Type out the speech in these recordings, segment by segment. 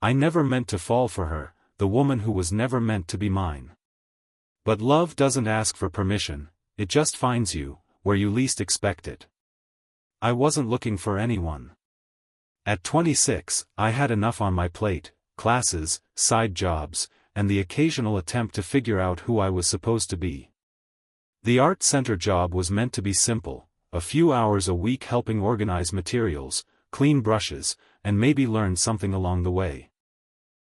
I never meant to fall for her, the woman who was never meant to be mine. But love doesn't ask for permission, it just finds you, where you least expect it. I wasn't looking for anyone. At 26, I had enough on my plate, classes, side jobs, and the occasional attempt to figure out who I was supposed to be. The art center job was meant to be simple, a few hours a week helping organize materials, clean brushes, and maybe learn something along the way.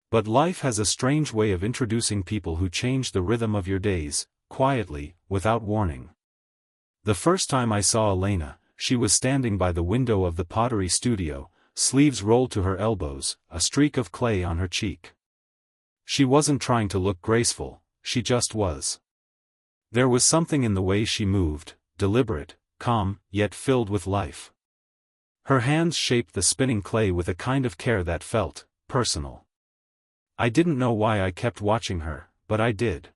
But life has a strange way of introducing people who change the rhythm of your days, quietly, without warning. The first time I saw Elena, she was standing by the window of the pottery studio, sleeves rolled to her elbows, a streak of clay on her cheek. She wasn't trying to look graceful, she just was. There was something in the way she moved, deliberate, calm, yet filled with life. Her hands shaped the spinning clay with a kind of care that felt personal. I didn't know why I kept watching her, but I did.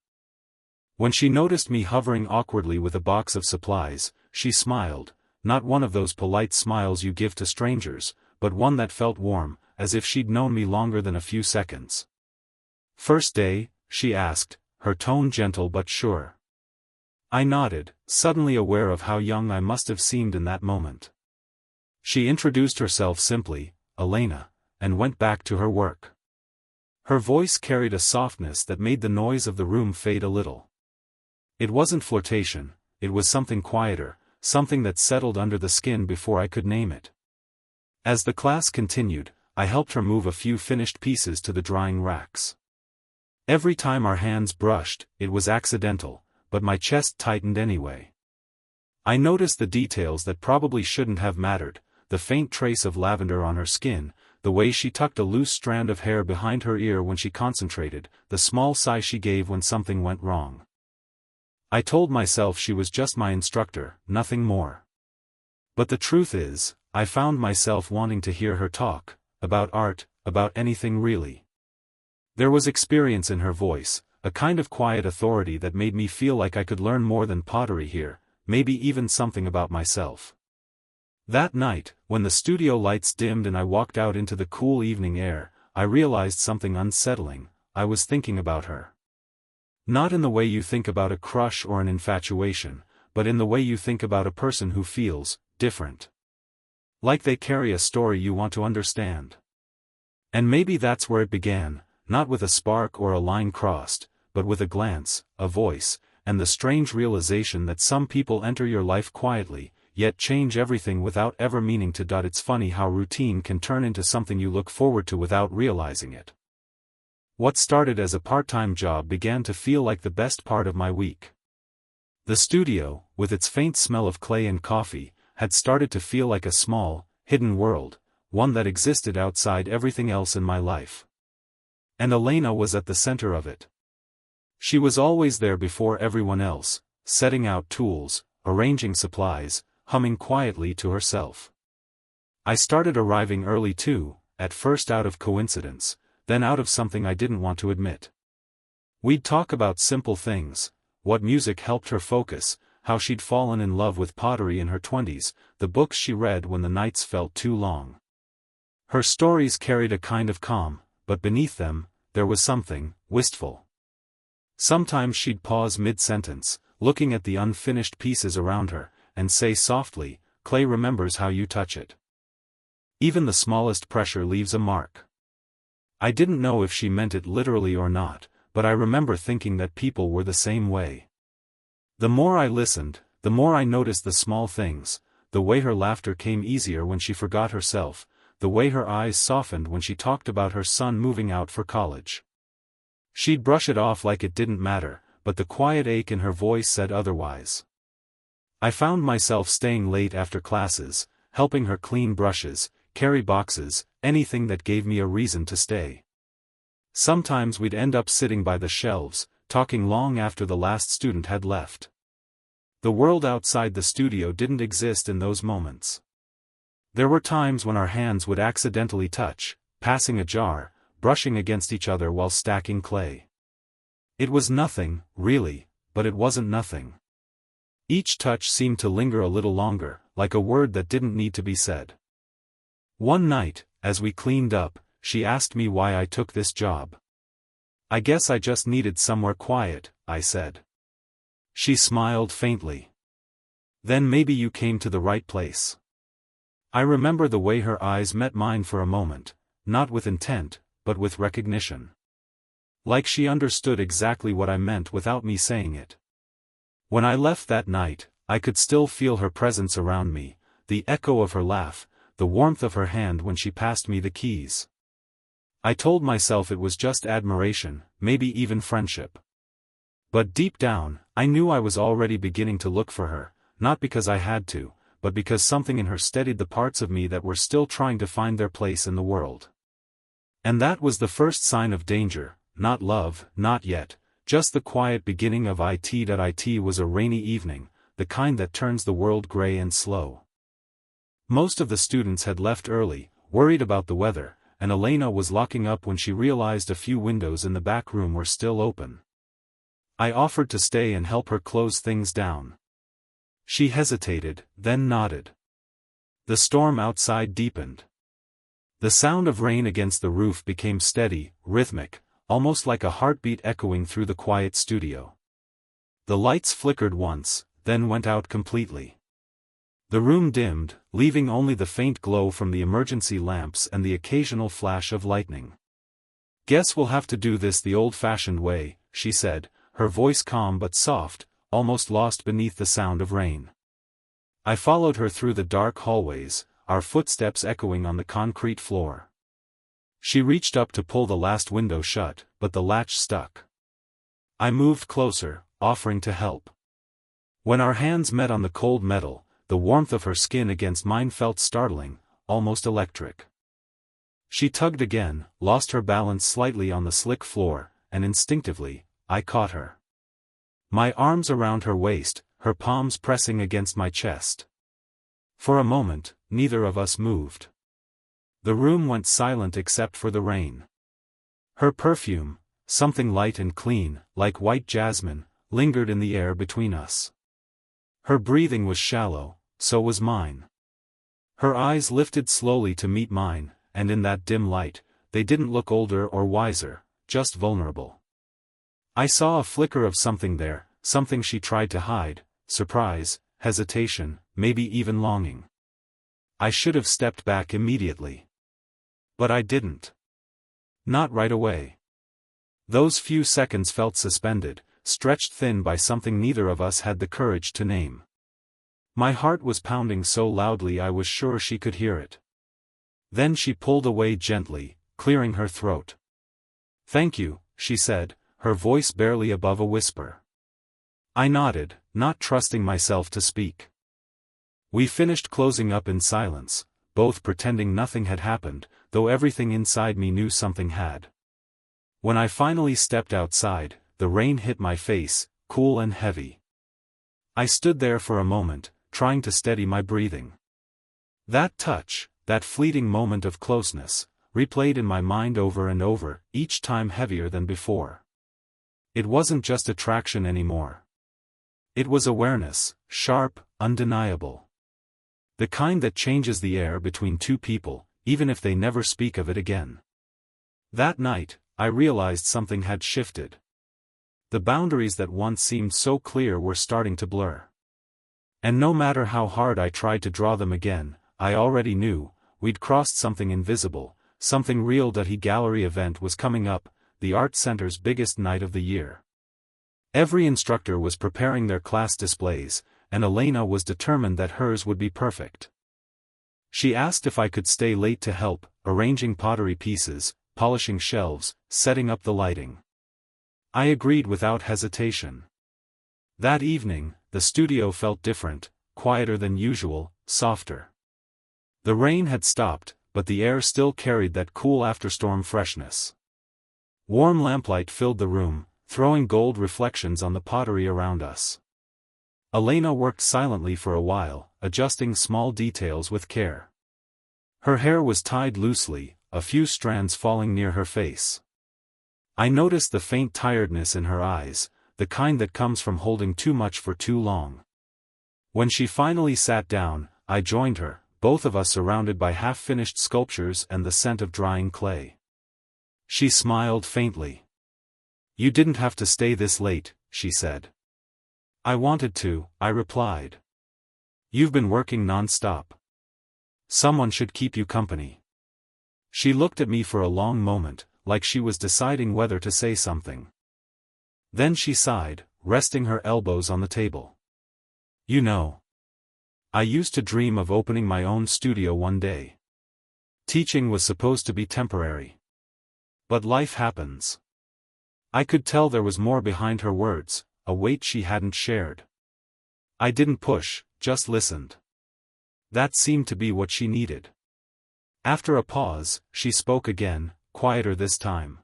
When she noticed me hovering awkwardly with a box of supplies, she smiled, not one of those polite smiles you give to strangers, but one that felt warm, as if she'd known me longer than a few seconds. "First day?" she asked, her tone gentle but sure. I nodded, suddenly aware of how young I must have seemed in that moment. She introduced herself simply, Elena, and went back to her work. Her voice carried a softness that made the noise of the room fade a little. It wasn't flirtation, it was something quieter, something that settled under the skin before I could name it. As the class continued, I helped her move a few finished pieces to the drying racks. Every time our hands brushed, it was accidental, but my chest tightened anyway. I noticed the details that probably shouldn't have mattered, the faint trace of lavender on her skin, the way she tucked a loose strand of hair behind her ear when she concentrated, the small sigh she gave when something went wrong. I told myself she was just my instructor, nothing more. But the truth is, I found myself wanting to hear her talk, about art, about anything really. There was experience in her voice, a kind of quiet authority that made me feel like I could learn more than pottery here, maybe even something about myself. That night, when the studio lights dimmed and I walked out into the cool evening air, I realized something unsettling. I was thinking about her. Not in the way you think about a crush or an infatuation, but in the way you think about a person who feels different. Like they carry a story you want to understand. And maybe that's where it began, not with a spark or a line crossed, but with a glance, a voice, and the strange realization that some people enter your life quietly, yet change everything without ever meaning to. It's funny how routine can turn into something you look forward to without realizing it. What started as a part-time job began to feel like the best part of my week. The studio, with its faint smell of clay and coffee, had started to feel like a small, hidden world, one that existed outside everything else in my life. And Elena was at the center of it. She was always there before everyone else, setting out tools, arranging supplies, humming quietly to herself. I started arriving early too, at first out of coincidence, then out of something I didn't want to admit. We'd talk about simple things, what music helped her focus, how she'd fallen in love with pottery in her 20s, the books she read when the nights felt too long. Her stories carried a kind of calm, but beneath them, there was something wistful. Sometimes she'd pause mid-sentence, looking at the unfinished pieces around her, and say softly, "Clay remembers how you touch it." Even the smallest pressure leaves a mark. I didn't know if she meant it literally or not, but I remember thinking that people were the same way. The more I listened, the more I noticed the small things, the way her laughter came easier when she forgot herself, the way her eyes softened when she talked about her son moving out for college. She'd brush it off like it didn't matter, but the quiet ache in her voice said otherwise. I found myself staying late after classes, helping her clean brushes, carry boxes, anything that gave me a reason to stay. Sometimes we'd end up sitting by the shelves, talking long after the last student had left. The world outside the studio didn't exist in those moments. There were times when our hands would accidentally touch, passing a jar, brushing against each other while stacking clay. It was nothing, really, but it wasn't nothing. Each touch seemed to linger a little longer, like a word that didn't need to be said. One night, as we cleaned up, she asked me why I took this job. "I guess I just needed somewhere quiet," I said. She smiled faintly. "Then maybe you came to the right place." I remember the way her eyes met mine for a moment, not with intent, but with recognition. Like she understood exactly what I meant without me saying it. When I left that night, I could still feel her presence around me, the echo of her laugh, the warmth of her hand when she passed me the keys. I told myself it was just admiration, maybe even friendship. But deep down, I knew I was already beginning to look for her, not because I had to, but because something in her steadied the parts of me that were still trying to find their place in the world. And that was the first sign of danger, not love, not yet, just the quiet beginning of it. It was a rainy evening, the kind that turns the world gray and slow. Most of the students had left early, worried about the weather, and Elena was locking up when she realized a few windows in the back room were still open. I offered to stay and help her close things down. She hesitated, then nodded. The storm outside deepened. The sound of rain against the roof became steady, rhythmic, almost like a heartbeat echoing through the quiet studio. The lights flickered once, then went out completely. The room dimmed, leaving only the faint glow from the emergency lamps and the occasional flash of lightning. "Guess we'll have to do this the old-fashioned way," she said, her voice calm but soft, almost lost beneath the sound of rain. I followed her through the dark hallways, our footsteps echoing on the concrete floor. She reached up to pull the last window shut, but the latch stuck. I moved closer, offering to help. When our hands met on the cold metal, the warmth of her skin against mine felt startling, almost electric. She tugged again, lost her balance slightly on the slick floor, and instinctively, I caught her. My arms around her waist, her palms pressing against my chest. For a moment, neither of us moved. The room went silent except for the rain. Her perfume, something light and clean, like white jasmine, lingered in the air between us. Her breathing was shallow, so was mine. Her eyes lifted slowly to meet mine, and in that dim light, they didn't look older or wiser, just vulnerable. I saw a flicker of something there, something she tried to hide, surprise, hesitation, maybe even longing. I should have stepped back immediately. But I didn't. Not right away. Those few seconds felt suspended, stretched thin by something neither of us had the courage to name. My heart was pounding so loudly I was sure she could hear it. Then she pulled away gently, clearing her throat. "Thank you," she said, her voice barely above a whisper. I nodded, not trusting myself to speak. We finished closing up in silence, both pretending nothing had happened, though everything inside me knew something had. When I finally stepped outside, the rain hit my face, cool and heavy. I stood there for a moment, trying to steady my breathing. That touch, that fleeting moment of closeness, replayed in my mind over and over, each time heavier than before. It wasn't just attraction anymore. It was awareness, sharp, undeniable. The kind that changes the air between two people, even if they never speak of it again. That night, I realized something had shifted. The boundaries that once seemed so clear were starting to blur. And no matter how hard I tried to draw them again, I already knew, we'd crossed something invisible, something real. The gallery event was coming up, the art center's biggest night of the year. Every instructor was preparing their class displays, and Elena was determined that hers would be perfect. She asked if I could stay late to help, arranging pottery pieces, polishing shelves, setting up the lighting. I agreed without hesitation. That evening, the studio felt different, quieter than usual, softer. The rain had stopped, but the air still carried that cool afterstorm freshness. Warm lamplight filled the room, throwing gold reflections on the pottery around us. Elena worked silently for a while, adjusting small details with care. Her hair was tied loosely, a few strands falling near her face. I noticed the faint tiredness in her eyes, the kind that comes from holding too much for too long. When she finally sat down, I joined her, both of us surrounded by half-finished sculptures and the scent of drying clay. She smiled faintly. "You didn't have to stay this late," she said. "I wanted to," I replied. "You've been working non-stop. Someone should keep you company." She looked at me for a long moment, like she was deciding whether to say something. Then she sighed, resting her elbows on the table. "You know, I used to dream of opening my own studio one day. Teaching was supposed to be temporary. But life happens." I could tell there was more behind her words, a weight she hadn't shared. I didn't push, just listened. That seemed to be what she needed. After a pause, she spoke again, quieter this time.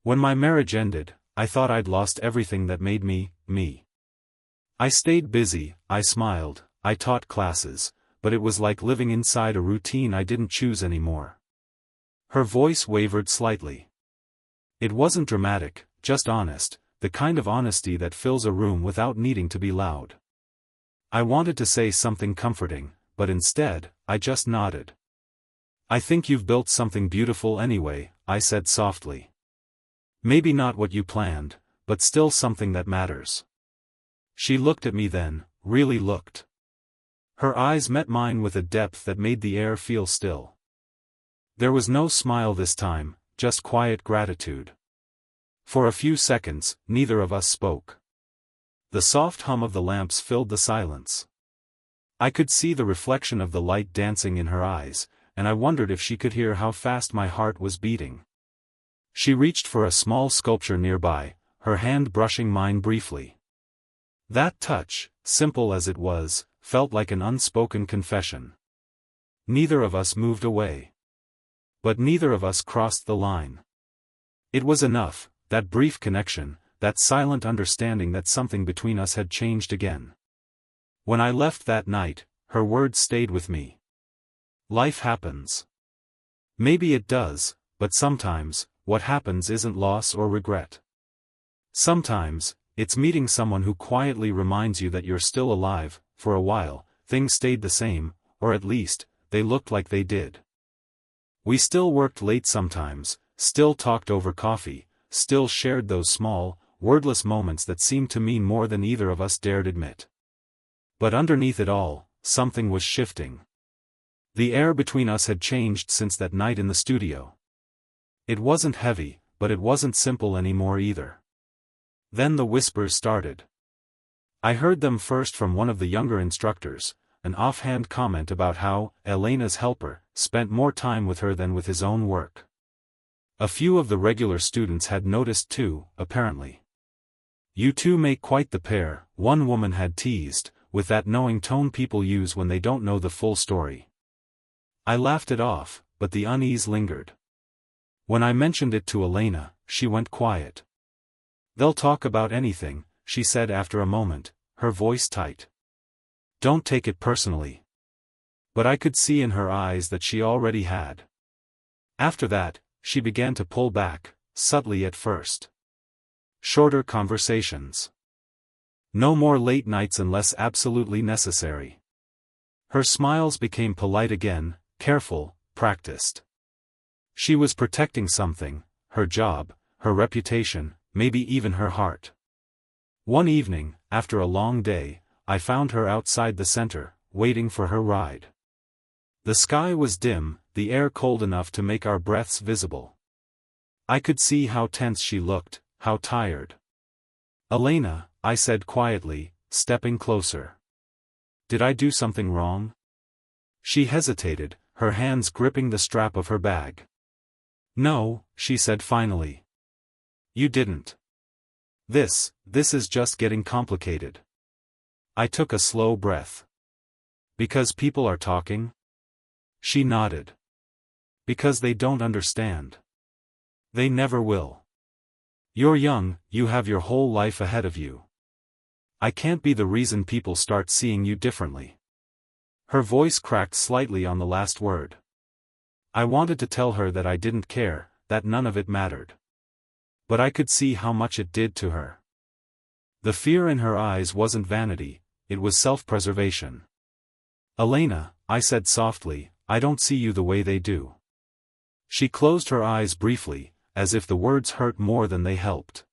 "When my marriage ended, I thought I'd lost everything that made me, me. I stayed busy, I smiled, I taught classes, but it was like living inside a routine I didn't choose anymore." Her voice wavered slightly. It wasn't dramatic, just honest, the kind of honesty that fills a room without needing to be loud. I wanted to say something comforting, but instead, I just nodded. "I think you've built something beautiful anyway," I said softly. "Maybe not what you planned, but still something that matters." She looked at me then, really looked. Her eyes met mine with a depth that made the air feel still. There was no smile this time, just quiet gratitude. For a few seconds, neither of us spoke. The soft hum of the lamps filled the silence. I could see the reflection of the light dancing in her eyes, and I wondered if she could hear how fast my heart was beating. She reached for a small sculpture nearby, her hand brushing mine briefly. That touch, simple as it was, felt like an unspoken confession. Neither of us moved away. But neither of us crossed the line. It was enough, that brief connection, that silent understanding that something between us had changed again. When I left that night, her words stayed with me. Life happens. Maybe it does, but sometimes, what happens isn't loss or regret. Sometimes, it's meeting someone who quietly reminds you that you're still alive. For a while, things stayed the same, or at least, they looked like they did. We still worked late sometimes, still talked over coffee, still shared those small, wordless moments that seemed to mean more than either of us dared admit. But underneath it all, something was shifting. The air between us had changed since that night in the studio. It wasn't heavy, but it wasn't simple anymore either. Then the whispers started. I heard them first from one of the younger instructors, an offhand comment about how Elena's helper spent more time with her than with his own work. A few of the regular students had noticed too, apparently. "You two make quite the pair," one woman had teased, with that knowing tone people use when they don't know the full story. I laughed it off, but the unease lingered. When I mentioned it to Elena, she went quiet. "They'll talk about anything," she said after a moment, her voice tight. "Don't take it personally." But I could see in her eyes that she already had. After that, she began to pull back, subtly at first. Shorter conversations. No more late nights unless absolutely necessary. Her smiles became polite again, careful, practiced. She was protecting something, her job, her reputation, maybe even her heart. One evening, after a long day, I found her outside the center, waiting for her ride. The sky was dim, the air cold enough to make our breaths visible. I could see how tense she looked, how tired. "Elena," I said quietly, stepping closer. "Did I do something wrong?" She hesitated, her hands gripping the strap of her bag. "No," she said finally. "You didn't. This is just getting complicated." I took a slow breath. "Because people are talking?" She nodded. "Because they don't understand. They never will. You're young, you have your whole life ahead of you. I can't be the reason people start seeing you differently." Her voice cracked slightly on the last word. I wanted to tell her that I didn't care, that none of it mattered. But I could see how much it did to her. The fear in her eyes wasn't vanity, it was self-preservation. "Elena," I said softly, I don't see you the way they do. She closed her eyes briefly, as if the words hurt more than they helped.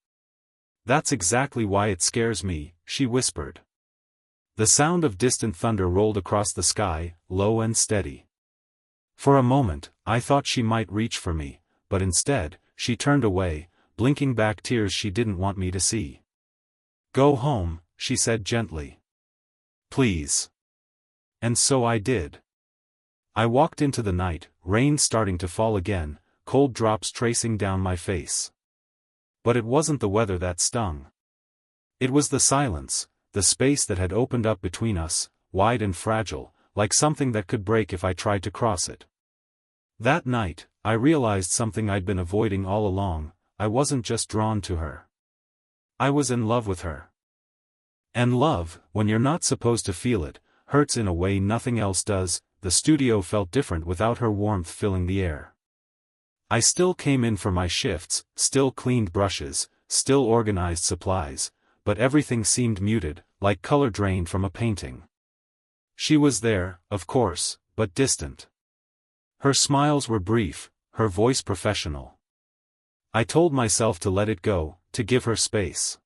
That's exactly why it scares me, she whispered. The sound of distant thunder rolled across the sky, low and steady. For a moment, I thought she might reach for me, but instead, she turned away, blinking back tears she didn't want me to see. Go home, she said gently. Please. And so I did. I walked into the night, rain starting to fall again, cold drops tracing down my face. But it wasn't the weather that stung. It was the silence, the space that had opened up between us, wide and fragile, like something that could break if I tried to cross it. That night, I realized something I'd been avoiding all along. I wasn't just drawn to her. I was in love with her. And love, when you're not supposed to feel it, hurts in a way nothing else does. The studio felt different without her warmth filling the air. I still came in for my shifts, still cleaned brushes, still organized supplies, but everything seemed muted, like color drained from a painting. She was there, of course, but distant. Her smiles were brief, her voice professional. I told myself to let it go, to give her space.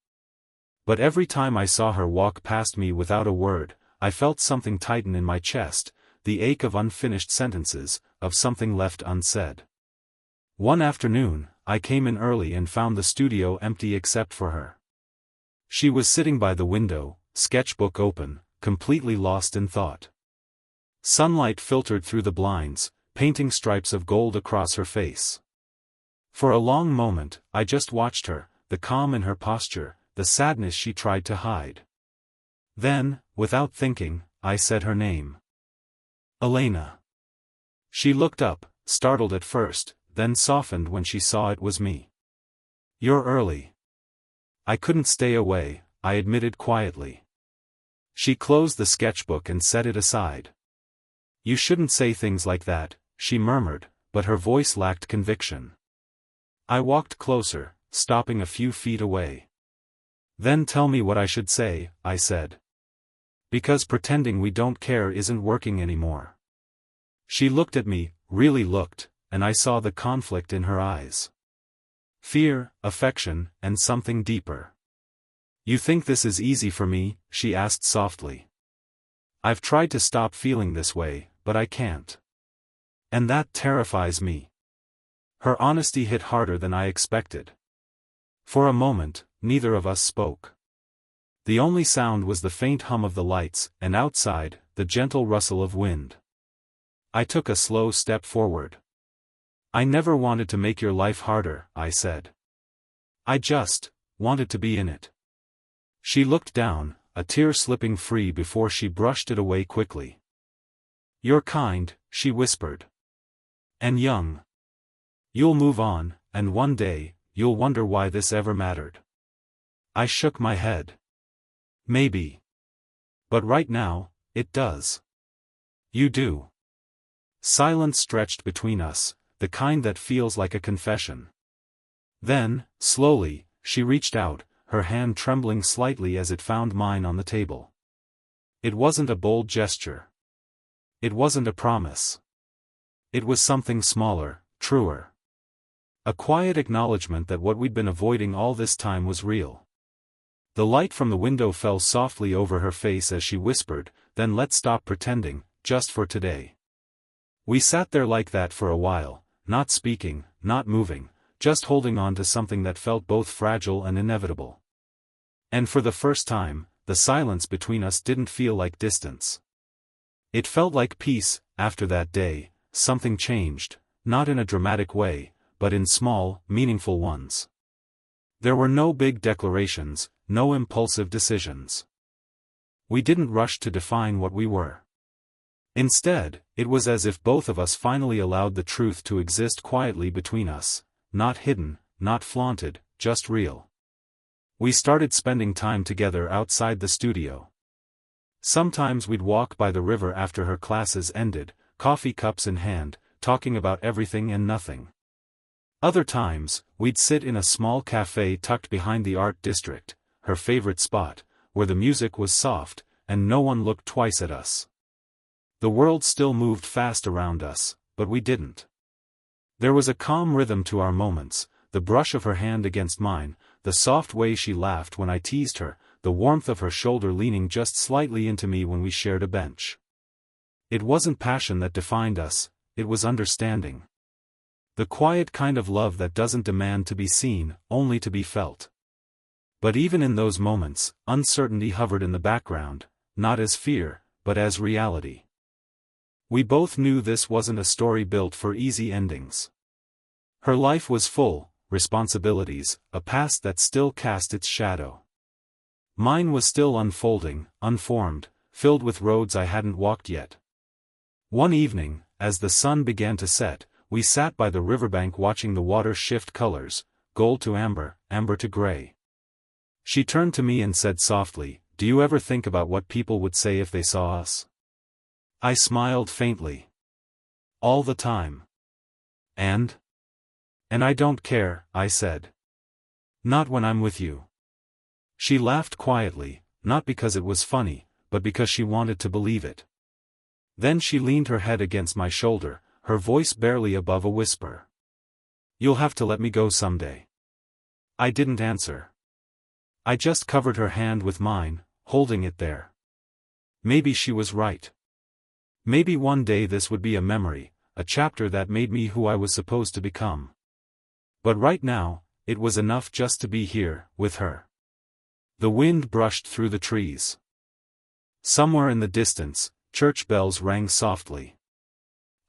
But every time I saw her walk past me without a word, I felt something tighten in my chest, the ache of unfinished sentences, of something left unsaid. One afternoon, I came in early and found the studio empty except for her. She was sitting by the window, sketchbook open, completely lost in thought. Sunlight filtered through the blinds, painting stripes of gold across her face. For a long moment, I just watched her, the calm in her posture, the sadness she tried to hide. Then, without thinking, I said her name. Elena. She looked up, startled at first, then softened when she saw it was me. You're early. I couldn't stay away, I admitted quietly. She closed the sketchbook and set it aside. You shouldn't say things like that, she murmured, but her voice lacked conviction. I walked closer, stopping a few feet away. Then tell me what I should say, I said. Because pretending we don't care isn't working anymore. She looked at me, really looked, and I saw the conflict in her eyes. Fear, affection, and something deeper. You think this is easy for me? She asked softly. I've tried to stop feeling this way, but I can't. And that terrifies me. Her honesty hit harder than I expected. For a moment, neither of us spoke. The only sound was the faint hum of the lights, and outside, the gentle rustle of wind. I took a slow step forward. I never wanted to make your life harder, I said. I just wanted to be in it. She looked down, a tear slipping free before she brushed it away quickly. You're kind, she whispered. And young. You'll move on, and one day, you'll wonder why this ever mattered. I shook my head. Maybe. But right now, it does. You do. Silence stretched between us, the kind that feels like a confession. Then, slowly, she reached out, her hand trembling slightly as it found mine on the table. It wasn't a bold gesture. It wasn't a promise. It was something smaller, truer. A quiet acknowledgement that what we'd been avoiding all this time was real. The light from the window fell softly over her face as she whispered, then let's stop pretending, just for today. We sat there like that for a while, not speaking, not moving, just holding on to something that felt both fragile and inevitable. And for the first time, the silence between us didn't feel like distance. It felt like peace. After that day, something changed, not in a dramatic way, but in small, meaningful ones. There were no big declarations, no impulsive decisions. We didn't rush to define what we were. Instead, it was as if both of us finally allowed the truth to exist quietly between us, not hidden, not flaunted, just real. We started spending time together outside the studio. Sometimes we'd walk by the river after her classes ended, coffee cups in hand, talking about everything and nothing. Other times, we'd sit in a small cafe tucked behind the art district, her favorite spot, where the music was soft, and no one looked twice at us. The world still moved fast around us, but we didn't. There was a calm rhythm to our moments, the brush of her hand against mine, the soft way she laughed when I teased her, the warmth of her shoulder leaning just slightly into me when we shared a bench. It wasn't passion that defined us, it was understanding. The quiet kind of love that doesn't demand to be seen, only to be felt. But even in those moments, uncertainty hovered in the background, not as fear, but as reality. We both knew this wasn't a story built for easy endings. Her life was full, responsibilities, a past that still cast its shadow. Mine was still unfolding, unformed, filled with roads I hadn't walked yet. One evening, as the sun began to set, we sat by the riverbank watching the water shift colors, gold to amber, amber to gray. She turned to me and said softly, "Do you ever think about what people would say if they saw us?" I smiled faintly. "All the time." And I don't care," I said. "Not when I'm with you." She laughed quietly, not because it was funny, but because she wanted to believe it. Then she leaned her head against my shoulder, her voice barely above a whisper. "You'll have to let me go someday." I didn't answer. I just covered her hand with mine, holding it there. Maybe she was right. Maybe one day this would be a memory, a chapter that made me who I was supposed to become. But right now, it was enough just to be here, with her. The wind brushed through the trees. Somewhere in the distance, church bells rang softly.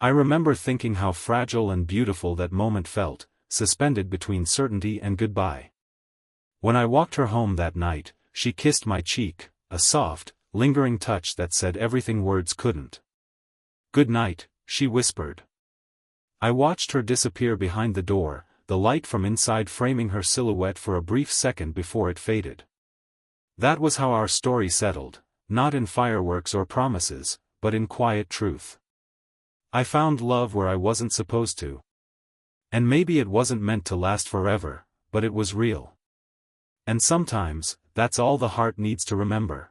I remember thinking how fragile and beautiful that moment felt, suspended between certainty and goodbye. When I walked her home that night, she kissed my cheek, a soft, lingering touch that said everything words couldn't. "Good night," she whispered. I watched her disappear behind the door, the light from inside framing her silhouette for a brief second before it faded. That was how our story settled, not in fireworks or promises, but in quiet truth. I found love where I wasn't supposed to. And maybe it wasn't meant to last forever, but it was real. And sometimes, that's all the heart needs to remember.